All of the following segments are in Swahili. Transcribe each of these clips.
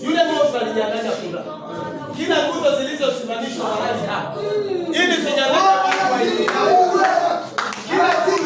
Yule mwovu alinyang'anya kura. Kila nguzo zilizosimamishwa mahali hapa ili zinyang'anye watu wa hili. Kila nguzo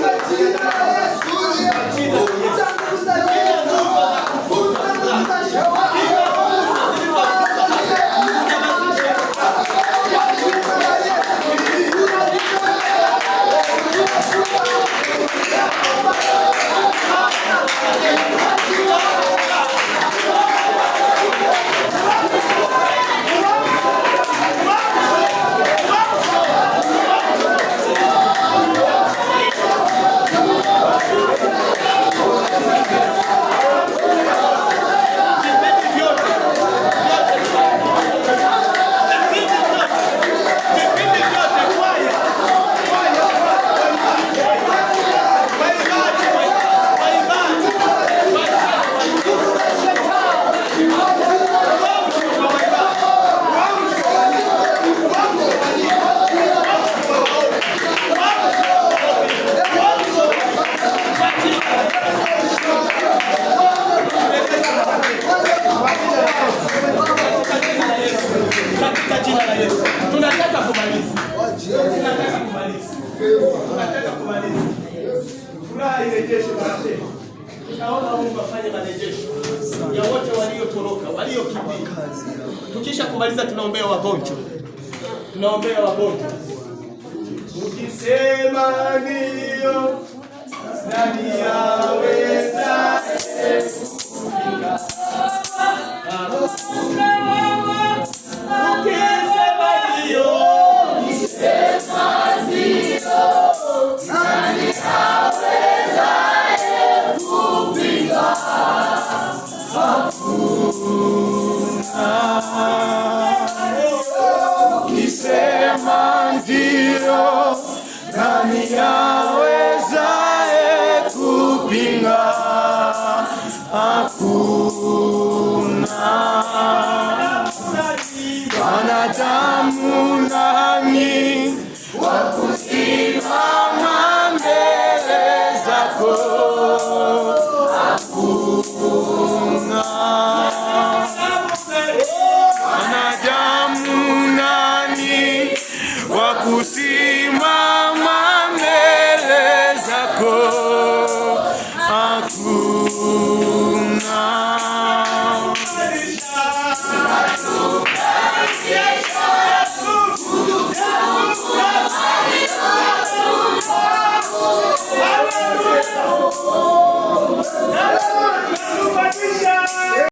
Naona Mungu afanye marejesho ya wote waliotoroka, waliokimbia. Tukisha kumaliza tunaombea wagonjwa. Tunaombea wagonjwa. Ukisema ndio, nani yaweza kufunga? Ukisema ndio, nani awezaye kupinga? Hakuna wanadamu nani